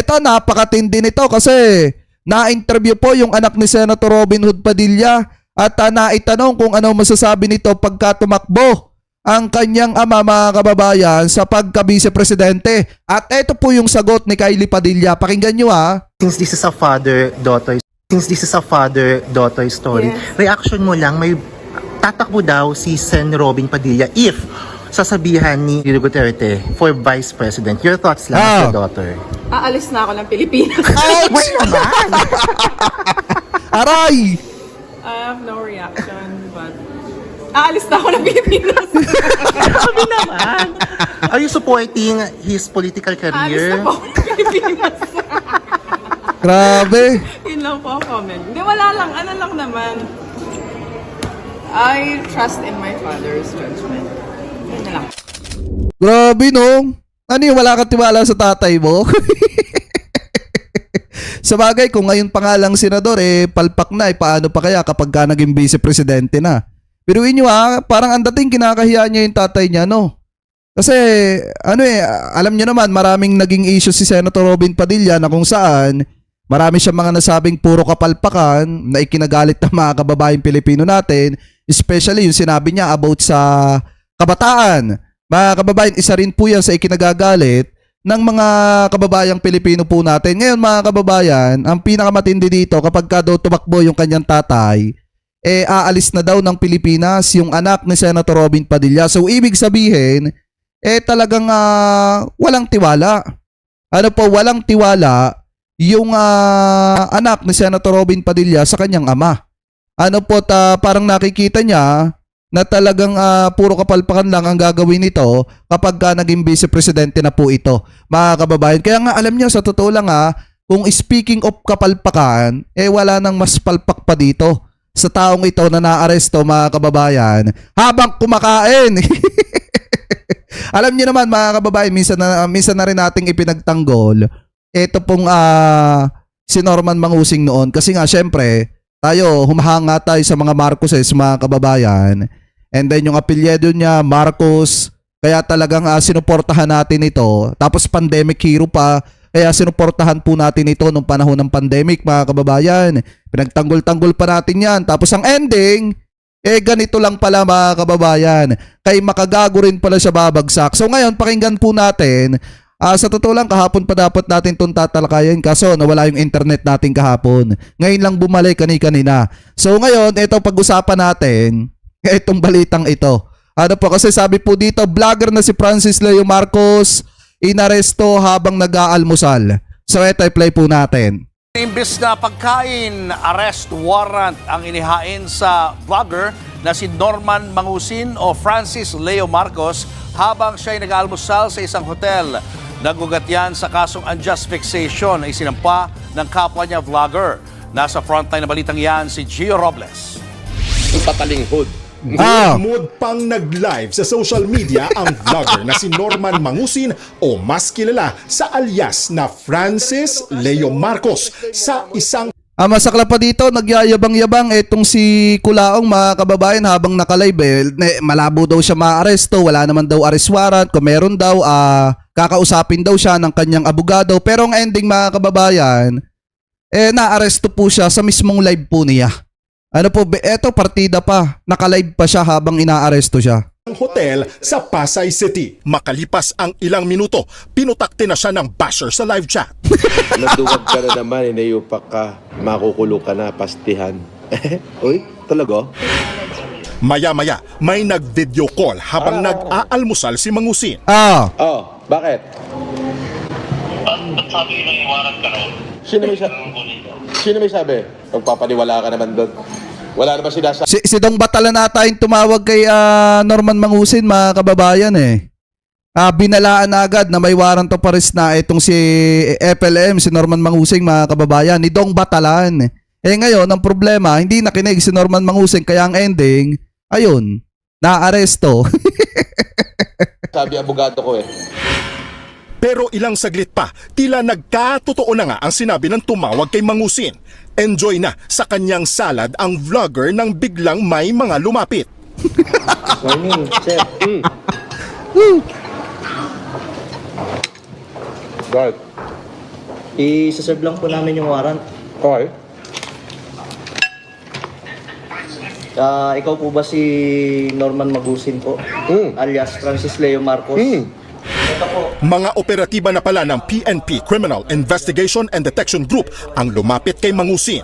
Eto, napakatindi nito kasi na-interview po yung anak ni Senator Robin Hood Padilla at naitanong kung ano masasabi nito pagka tumakbo ang kanyang ama, mga kababayan, sa pagka-vice-presidente. At eto po yung sagot ni Kylie Padilla. Pakinggan nyo ha. Since this is a father-daughter story, Yes. reaction mo lang, may tatakbo daw si Sen Robin Padilla if sasabihan ni Duterte for Vice President. Your thoughts lang as your daughter. Aalis na ako ng Pilipinas. Why naman? Aray! I have no reaction, but aalis na ako ng Pilipinas. Sabi naman. Are you supporting his political Aalis na career? po ako ng Pilipinas. Grabe. Yun lang po ang comment. Hindi, wala lang. Ano lang naman. I trust in my father's judgment. Yun na lang. Grabe no. Ano yung wala kang tiwala sa tatay mo? Sa bagay, kung ngayon pa nga lang senador, palpak na, paano pa kaya kapag ka naging vice-presidente na? Pero inyo parang ang dating kinakahiya niya yung tatay niya, no? Kasi, alam niyo naman, maraming naging issue si Senator Robin Padilla na kung saan marami siyang mga nasabing puro kapalpakan na ikinagalit ng mga kababayang Pilipino natin, especially yung sinabi niya about sa kabataan. Mga kababayan, isa rin po yan sa ikinagagalit ng mga kababayang Pilipino po natin. Ngayon mga kababayan, ang pinakamatindi dito kapag ka daw tumakbo yung kanyang tatay, aalis na daw ng Pilipinas yung anak ni Senator Robin Padilla. So ibig sabihin, talagang walang tiwala. Ano po, walang tiwala yung anak ni Senator Robin Padilla sa kanyang ama. Ano po, parang nakikita niya na talagang puro kapalpakan lang ang gagawin nito kapag naging vice-presidente na po ito, mga kababayan. Kaya nga alam niyo, sa totoo lang kung speaking of kapalpakan, wala nang mas palpak pa dito sa taong ito na naaresto, mga kababayan, habang kumakain. Alam niyo naman mga kababayan, minsan na rin nating ipinagtanggol ito pong si Norman Mangusing noon. Kasi nga syempre, tayo, humahanga tayo sa mga Marcoses, mga kababayan. And then yung apelyido niya, Marcos, kaya talagang sinuportahan natin ito. Tapos pandemic hero pa, kaya sinuportahan po natin ito nung panahon ng pandemic, mga kababayan. Pinagtanggol-tanggol pa natin yan. Tapos ang ending, ganito lang pala, mga kababayan. Kay makagago rin pala siya babagsak. So ngayon, pakinggan po natin. Sa totoo lang, kahapon pa dapat natin itong tatalakayin, kaso nawala yung internet natin kahapon. Ngayon lang bumalik kanina. So ngayon, ito pag-usapan natin, itong balitang ito. Ano po, kasi sabi po dito, vlogger na si Francis Leo Marcos inaresto habang nag-aalmusal. So ito, i-play po natin. Imbes na pagkain, arrest warrant ang inihain sa vlogger na si Norman Mangusin o Francis Leo Marcos habang siya ay nag-aalmusal sa isang hotel. Nagugat yan sa kasong unjust vexation na isinampa ng kapwa niya vlogger. Nasa frontline na balitang yan si Gio Robles. Patalinghod. Mood pang nag-live sa social media ang vlogger na si Norman Mangusin o mas kilala sa alias na Francis Leo Marcos sa isang Masakla pa dito, nagyayabang-yabang itong si Kulaong, mga kababayan, habang nakalive. Malabo daw siya maaresto, wala naman daw arrest warrant. Kung meron daw, kakausapin daw siya ng kanyang abogado. Pero ang ending, mga kababayan, naaresto po siya sa mismong live po niya. Ano po, eto partida pa, nakalive pa siya habang inaaresto siya. hotel sa Pasay City. Makalipas ang ilang minuto, pinutakte na siya ng basher sa live chat. Naduwag ka na naman, inayupak ka, makukulo ka na, pastihan. Uy, talaga? Maya-maya, may nag-video call habang nag-aalmusal si Mangusin. Oh, bakit? Ba't sabi nang iwanan ka ron? Sino may sabi? Magpapaniwala ka naman doon. Wala naman sinasabi. Si Dong Batalan ata yung tumawag kay Norman Mangusin, mga kababayan eh. Binalaan na agad na may warrant of arrest na itong si FLM, si Norman Mangusing, mga kababayan, ni Dong Batalan. Ngayon, ang problema, hindi nakinig si Norman Mangusing, kaya ang ending, ayun, naaresto. Sabi abogado ko eh. Pero ilang saglit pa, tila nagkatotoo na nga ang sinabi ng tumawag kay Mangusin. Enjoy na sa kanyang salad ang vlogger nang biglang may mga lumapit. Morning, chef. Guard. I-serve lang po namin yung warrant. Okay. Ikaw po ba si Norman Magusin po? Alias Francis Leo Marcos? Ito po. Mga operatiba na pala ng PNP Criminal Investigation and Detection Group ang lumapit kay Mangusin.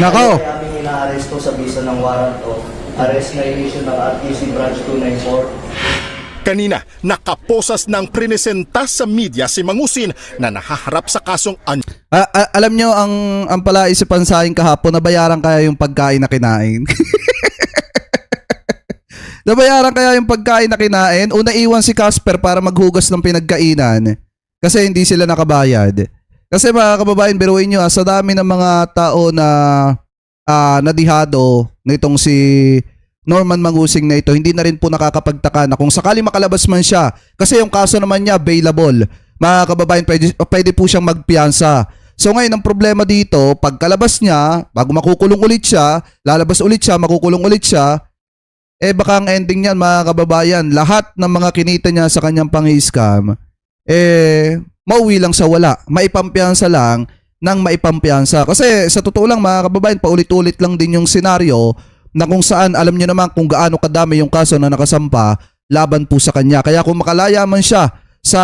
Nako. Kaya aming ina-arresto sa bisa ng warrant of arrest na issue ng RTC Branch 294. Kanina, nakaposas ng prinesentas sa media si Mangusin na nahaharap sa kasong Alam nyo, ang palaisipan sa akin kahapon, nabayaran kaya yung pagkain na kinain? Nabayaran kaya yung pagkain na kinain? Una iwan si Casper para maghugas ng pinagkainan kasi hindi sila nakabayad. Kasi mga kababayan, biruin nyo, sa dami ng mga tao na nadihado nitong si Norman Mangusing na ito, hindi na rin po nakakapagtaka na kung sakali makalabas man siya, kasi yung kaso naman niya available, mga kababayan, pwede po siyang magpiyansa. So ngayon, ang problema dito, pagkalabas niya, bago makukulong ulit siya, lalabas ulit siya, makukulong ulit siya, baka ang ending niyan, mga kababayan, lahat ng mga kinita niya sa kanyang pang-scam, mauwi lang sa wala. Maipampiyansa lang ng maipampiyansa. Kasi sa totoo lang, mga kababayan, paulit-ulit lang din yung senaryo na kung saan alam niyo naman kung gaano kadami yung kaso na nakasampa laban po sa kanya. Kaya kung makalaya man siya sa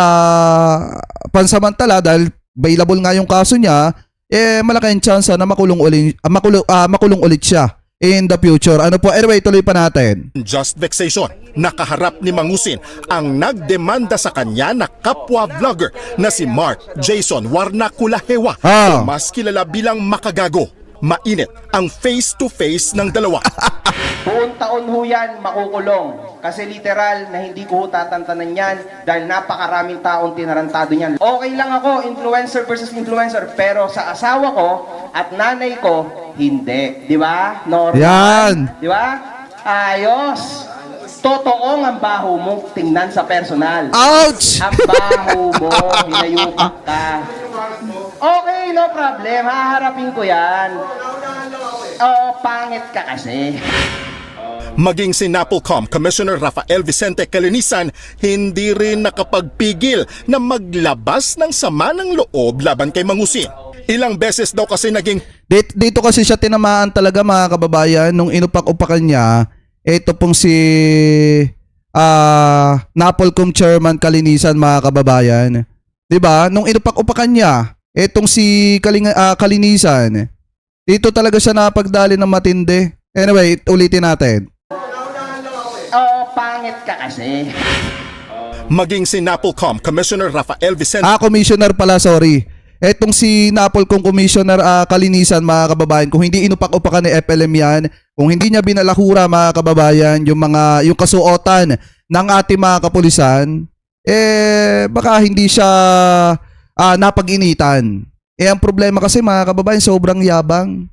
pansamantala dahil available nga yung kaso niya, malaki ang chance na makulong ulit siya in the future. Ano po? Anyway, tuloy pa natin. just vexation. Nakaharap ni Mangusin ang nagdemanda sa kanya na kapwa vlogger na si Mark Jason Warnakulahewa o mas kilala bilang Makagago. Mainit ang face-to-face ng dalawa. Buong taon ho yan makukulong. Kasi literal na hindi ko ho tatantanan yan dahil napakaraming taong tinarantado niyan. Okay lang ako, influencer versus influencer, pero sa asawa ko at nanay ko, hindi. Di ba? Normal. Yan. Di ba? Ayos. Totoong ang baho mo tingnan sa personal. Ouch! Ang baho mo, hinayupak ka. Okay, no problem. Haharapin ko yan. Oo, pangit ka kasi. Maging si NAPOLCOM Commissioner Rafael Vicente Calinisan hindi rin nakapagpigil na maglabas ng sama ng loob laban kay Mangusin. Ilang beses daw kasi naging Dito kasi siya tinamaan talaga, mga kababayan, nung inupak-upakan niya. Ito pong si NAPOLCOM Chairman Calinisan, mga kababayan. 'Di ba? Nung inupak-upakan niya, etong si Calinisan, dito talaga siya napagdali ng matindi. Anyway, ulitin natin. Oo, pangit ka kasi. maging si NAPOLCOM Commissioner Rafael Vicente Commissioner pala, sorry. Etong si NAPOLCOM Commissioner Calinisan, mga kababayan, kung hindi inupak-upakan ni FLM yan, kung hindi niya binalahura, mga kababayan, yung kasuotan ng ating mga kapulisan, baka hindi siya napag-initan. Ang problema kasi, mga kababayan, sobrang yabang.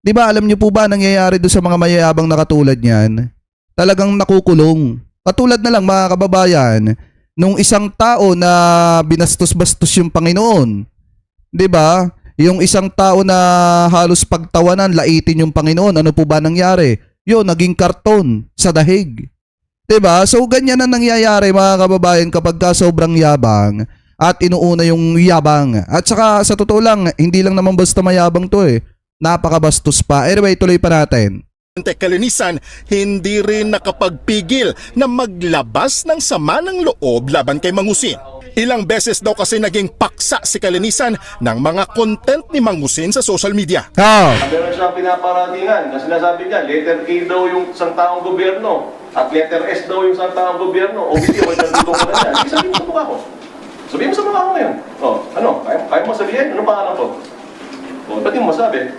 'Di ba, alam niyo po ba nangyayari doon sa mga mayayabang na katulad niyan? Talagang nakukulong. Katulad na lang, mga kababayan, nung isang tao na binastos-bastos yung Panginoon. 'Di ba? Yung isang tao na halos pagtawanan, laitin yung Panginoon. Ano po ba nangyari? Yun, naging karton sa dahig. 'Di ba? So ganyan na nangyayari, mga kababayan, kapag ka sobrang yabang at inuuna yung yabang. At saka sa totoo lang, hindi lang naman basta mayabang 'to napakabastos pa. Anyway, tuloy pa natin. Calinisan hindi rin nakapagpigil na maglabas ng sama ng loob laban kay Mangusin. Ilang beses daw kasi naging paksa si Calinisan ng mga content ni Mangusin sa social media. Meron siyang pinaparatingan na sinasabi niya, letter K daw yung isang taong gobyerno at letter S daw yung isang taong gobyerno. Obviously, may nandito ko na yan. Sabihin mo sa mukha ko. Sabihin mo sa mukha ko ngayon. Ano? Kaya mo sabihin? Anong pangalan ko? Ba't yung masabi?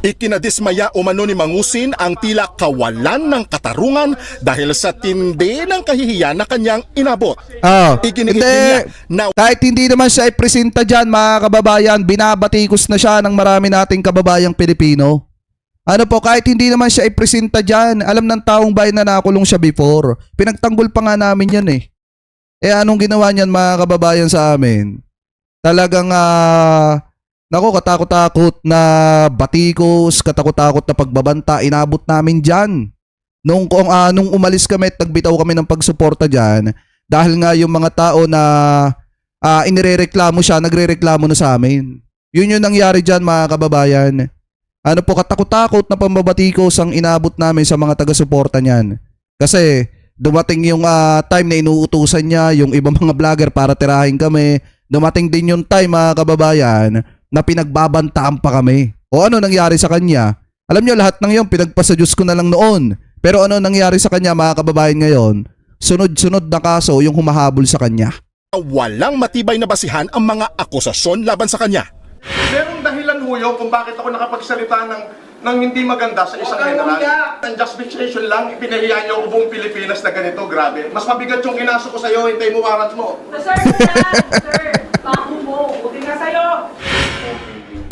Ikinadismaya umano ni Mangusin ang tila kawalan ng katarungan dahil sa tindi ng kahihiyan na kanyang inabot. Iginigit niya na kahit hindi naman siya ipresenta dyan, mga kababayan, binabatikos na siya ng marami nating kababayang Pilipino. Ano po, kahit hindi naman siya ipresenta dyan, alam ng taong bayan na nakulong siya before. Pinagtanggol pa nga namin yan anong ginawa niyan, mga kababayan, sa amin? Talagang katakot-takot na batikos, katakot-takot na pagbabanta, inabot namin dyan. Nung umalis kami at nagbitaw kami ng pagsuporta dyan, dahil nga yung mga tao na inirereklamo siya, nagrereklamo na sa amin. Yun yung nangyari dyan mga kababayan. Ano po, katakot-takot na pambabatikos ang inabot namin sa mga taga-suporta niyan. Kasi dumating yung time na inuutusan niya yung ibang mga vlogger para tirahin kami. Dumating din yung time mga kababayan na pinagbabantaan pa kami. O ano nangyari sa kanya? Alam nyo, lahat ng yun pinagpasa Diyos ko na lang noon. Pero ano nangyari sa kanya mga kababayan ngayon? Sunod-sunod na kaso yung humahabol sa kanya. Walang matibay na basihan ang mga akusasyon laban sa kanya. Merong dahilan huyo kung bakit ako nakapagsalita ng hindi maganda sa isang general. Ang justification lang, pinahiya niyo ako buong Pilipinas na ganito, grabe. Mas mabigat yung inaso ko sa'yo, hintay mo warrant mo. Sir, sir, bako mo, buti nga sa'yo.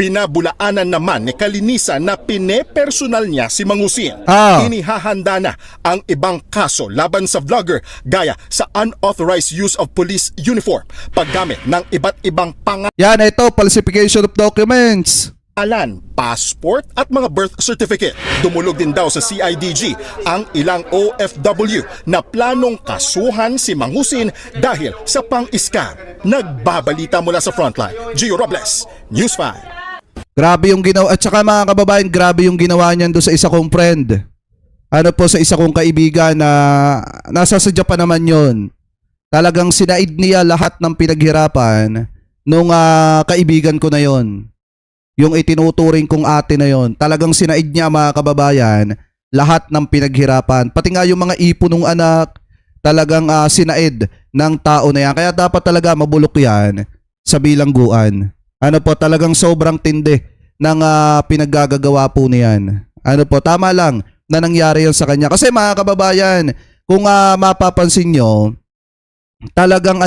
Pinabulaanan naman ni Kalinisan na pinepersonal niya si Mangusin. Inihahanda na ang ibang kaso laban sa vlogger gaya sa unauthorized use of police uniform, paggamit ng iba't ibang Yan, ito, falsification of documents. pangalan, passport at mga birth certificate. Dumulog din daw sa CIDG ang ilang OFW na planong kasuhan si Mangusin dahil sa pang-scam. Nagbabalita mula sa Frontline, Gio Robles, News 5. Grabe yung ginawa. At saka mga kababayan, grabe yung ginawa niyan doon sa isa kong friend. Ano po, sa isa kong kaibigan na nasa sa Japan naman yun. Talagang sinaid niya lahat ng pinaghirapan nung kaibigan ko na yon. Yung itinuturing kong ate na yon. Talagang sinaid niya mga kababayan lahat ng pinaghirapan. Pati nga yung mga ipon ng anak, talagang sinaid ng tao na yan. Kaya dapat talaga mabulok yan sa bilangguan. Ano po, talagang sobrang tindi ng pinaggagawa po niyan. Ano po, tama lang na nangyari yun sa kanya. Kasi mga kababayan, kung mapapansin nyo, talagang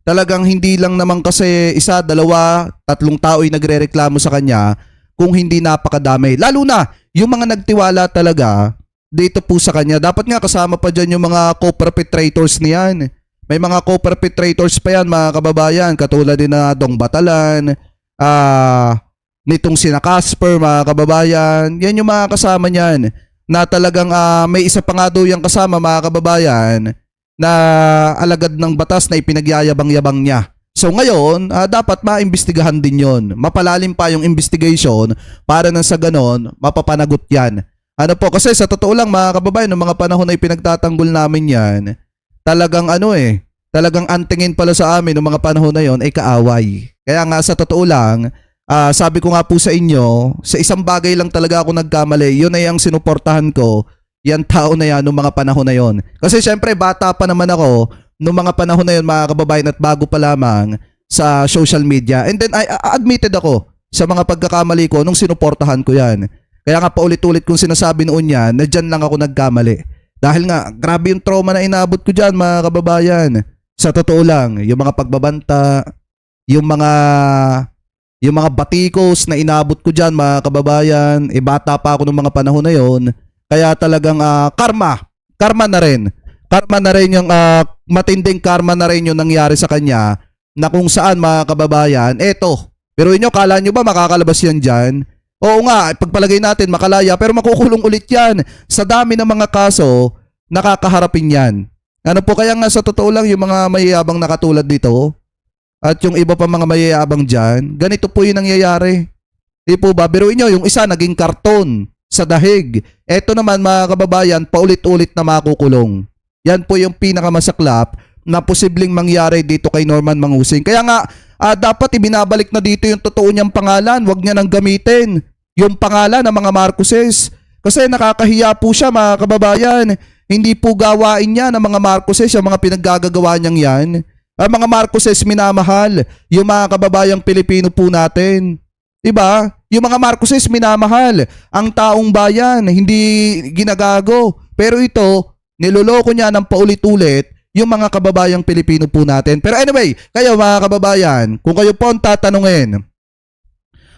talagang hindi lang naman kasi isa, dalawa, tatlong tao ay nagrereklamo sa kanya kung hindi napakadami. Lalo na, yung mga nagtiwala talaga dito po sa kanya. Dapat nga kasama pa dyan yung mga co-perpetrators niyan. May mga co-perpetrators pa yan mga kababayan, katulad din na Dong Batalan, nitong sina Casper mga kababayan. Yan yung mga kasama niyan na talagang may isa pa nga daw yung kasama mga kababayan na alagad ng batas na ipinagyayabang-yabang niya. So ngayon, dapat maimbestigahan din yon. Mapalalim pa yung investigation para nang sa ganon, mapapanagot yan. Ano po, kasi sa totoo lang mga kababayan, ng mga panahon na ipinagtatanggol namin yan, talagang talagang antingin pala sa amin ng mga panahon na yon ay kaaway. Kaya nga sa totoo lang, sabi ko nga po sa inyo, sa isang bagay lang talaga ako nagkamali, yun ay ang sinuportahan ko, yan tao na yan noong mga panahon na yon. Kasi syempre bata pa naman ako noong mga panahon na yon mga kababayan at bago pa lamang sa social media. And then I admitted ako sa mga pagkakamali ko nung sinuportahan ko yan. Kaya nga paulit-ulit kong sinasabi noon yan na dyan lang ako nagkamali. Dahil nga, grabe yung trauma na inabot ko dyan, mga kababayan. Sa totoo lang, yung mga pagbabanta, yung mga batikos na inabot ko dyan, mga kababayan, bata pa ako nung mga panahon na yon. Kaya talagang karma na rin. Karma na rin yung, matinding karma na rin yung nangyari sa kanya, na kung saan, mga kababayan, eto. Pero inyo, kala nyo ba makakalabas yan dyan? Oo nga, pagpalagay natin makalaya pero makukulong ulit yan. Sa dami ng mga kaso, nakakaharapin yan. Ano po, kaya nga sa totoo lang yung mga mayayabang nakatulad dito at yung iba pa mga mayayabang dyan, ganito po yung nangyayari. Di po ba? Biruin nyo, yung isa naging karton sa dahig. Eto naman mga kababayan, paulit-ulit na makukulong. Yan po yung pinakamasaklap na posibleng mangyari dito kay Norman Mangusin. Kaya nga, dapat ibinabalik na dito yung totoo niyang pangalan. Huwag niya nang gamitin yung pangalan ng mga Marcoses. Kasi nakakahiya po siya mga kababayan. Hindi po gawain niya ng mga Marcoses yung mga pinaggagawa niyang yan. Ang mga Marcoses minamahal yung mga kababayang Pilipino po natin. Diba? Yung mga Marcoses minamahal ang taong bayan. Hindi ginagago. Pero ito, niloloko niya ng paulit-ulit yung mga kababayang Pilipino po natin. Pero anyway, kayo mga kababayan, kung kayo po ang tatanungin,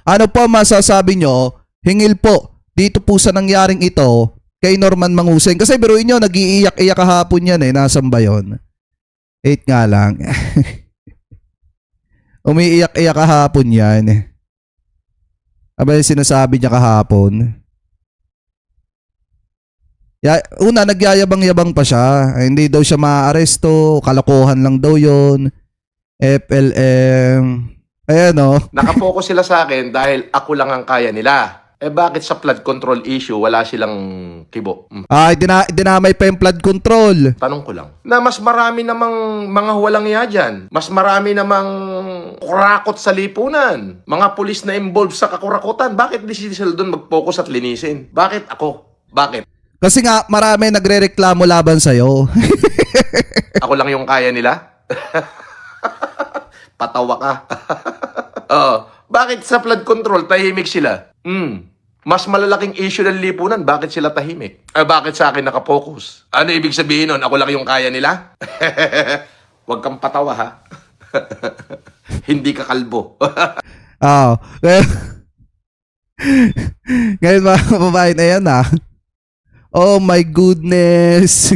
ano po masasabi nyo, hingil po dito po sa nangyaring ito kay Norman Mangusin. Kasi biruin nyo, nag-iiyak-iyak kahapon yan Nasaan ba yun? 8 nga lang. Umiiyak-iyak kahapon yan. Aba yung sinasabi niya kahapon. Una, nagyayabang-yabang pa siya. Hindi daw siya maaaresto, kalokohan lang daw yon. FLM. Ayan o. Nakapokus sila sa akin dahil ako lang ang kaya nila. Eh bakit sa flood control issue wala silang kibo? Ay, dinamay pa yung flood control. Tanong ko lang. Na mas marami namang mga walang iya dyan. Mas marami namang kurakot sa lipunan. Mga pulis na involved sa kakurakutan. Bakit di sila doon mag-focus at linisin? Bakit ako? Bakit? Kasi nga, marami nagre-reklamo laban sa'yo. Ako lang yung kaya nila? Patawa ka. Oh, bakit sa flood control tahimik sila? Mas malalaking issue ng lipunan, bakit sila tahimik? Bakit sa akin nakapokus? Ano ibig sabihin nun? Ako lang yung kaya nila? Huwag kang patawa, ha? Hindi ka kalbo. Oo. Ngayon mga kababayan, ayan na. Oh my goodness.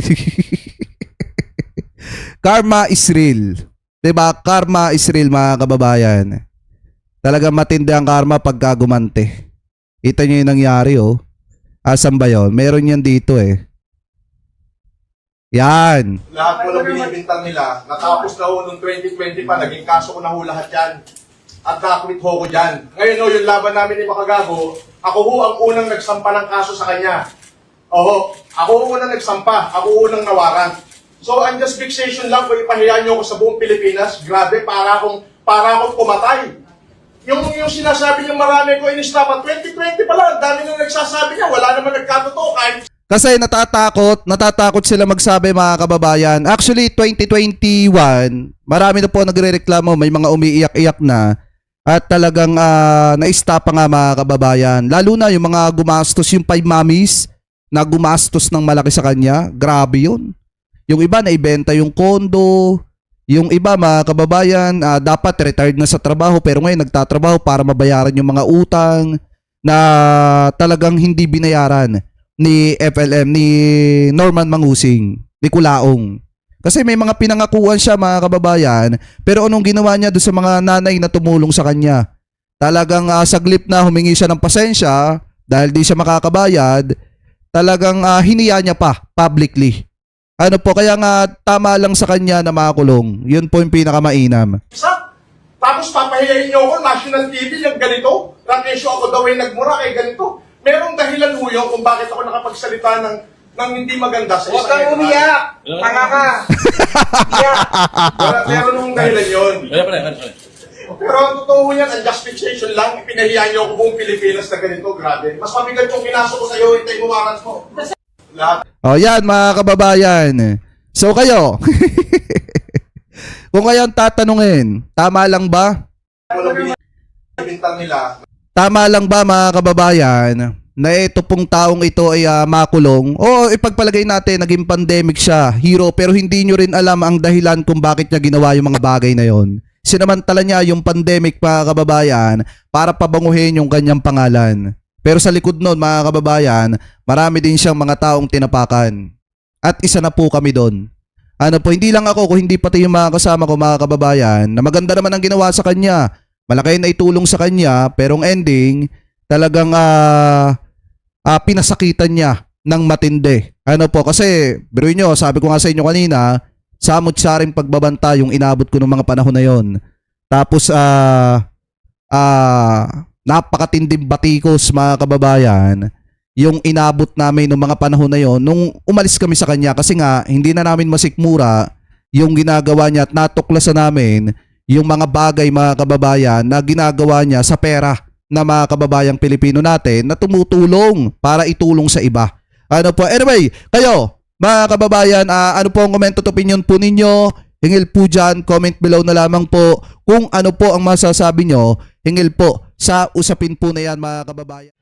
Karma is real. Diba? Karma is real, mga kababayan. Talagang matindi ang karma pagka gumante. Kita nyo yung nangyari, oh. Asan ba yun? Meron yan dito, eh. Yan. Lahat po na binibintang nila, natapos na ho noong 2020 pa, naging kaso ko na ho lahat yan. At nakwit ho ko dyan. Ngayon ho, yung laban namin ni Makagago, ako ho ang unang nagsampa ng kaso sa kanya. Oo, ako ho unang nagsampa, ako ho unang nawaran. So, ang just fixation lang, kung ipahiya nyo ako sa buong Pilipinas, grabe, para akong pumatay. Yung sinasabi niyo marami ko in-stop at 2020 pala, dami nang nagsasabi niya, wala naman nagkatotoo kahit. Kasi natatakot sila magsabi, mga kababayan. Actually, 2021, marami na po nagrereklamo, may mga umiiyak-iyak na at talagang na-stop pa nga, mga kababayan. Lalo na yung mga gumastos, yung 5 mommies na gumastos ng malaki sa kanya, grabe yun. Yung iba naibenta yung kondo, yung iba, mga kababayan, dapat retired na sa trabaho pero ngayon nagtatrabaho para mabayaran yung mga utang na talagang hindi binayaran ni FLM, ni Norman Mangusing, ni Kulaong. Kasi may mga pinangakuan siya, mga kababayan, pero anong ginawa niya doon sa mga nanay na tumulong sa kanya? Talagang saglip na humingi siya ng pasensya dahil di siya makakabayad, talagang hiniya niya pa publicly. Ano po, kaya nga tama lang sa kanya na makulong. Yun po yung pinakamainam. Tapos papahiyain niyo ako, national TV, yung ganito. Rakesyo ako daw ay nagmura kay ganito. Merong dahilan ho yun kung bakit ako nakapagsalita ng hindi maganda sa isang. Huwag kang umiyak! Tanga ka! Iyak! Meron hong dahilan yun. Pero ang totoo yan, ang justification lang, pinahiya niyo ako buong Pilipinas na ganito, grabe. Mas mabigat yung kinaso ko sa'yo, itay mo warrants mo. Lahat. O yan, mga kababayan. So kayo, kung kayo ang tatanungin, tama lang ba? Bintang nila. Tama lang ba, mga kababayan, na ito pong taong ito ay makulong? O ipagpalagay natin, naging pandemic siya, hero, pero hindi nyo rin alam ang dahilan kung bakit niya ginawa yung mga bagay na yon. Sinamantala niya yung pandemic, mga kababayan, para pabanguhin yung kanyang pangalan. Pero sa likod nun, mga kababayan, marami din siyang mga taong tinapakan. At isa na po kami doon. Ano po, hindi lang ako, kung hindi pati yung mga kasama ko, mga kababayan, na maganda naman ang ginawa sa kanya. Malaki na itulong sa kanya, pero ang ending, talagang pinasakitan niya ng matindi. Ano po, kasi, biruin nyo, sabi ko nga sa inyo kanina, samot-saring pagbabanta yung inabot ko ng mga panahon na yon. Tapos, napakatinding batikos, mga kababayan, yung inabot namin ng mga panahon na yon nung umalis kami sa kanya kasi nga hindi na namin masikmura yung ginagawa niya at natuklasan namin yung mga bagay, mga kababayan, na ginagawa niya sa pera na mga kababayang Pilipino natin na tumutulong para itulong sa iba. Ano po? Anyway, kayo, mga kababayan, ano po ang comment at opinion po ninyo? Hingil po dyan, comment below na lamang po kung ano po ang masasabi nyo. Hingil po sa usapin po na yan, mga kababayan.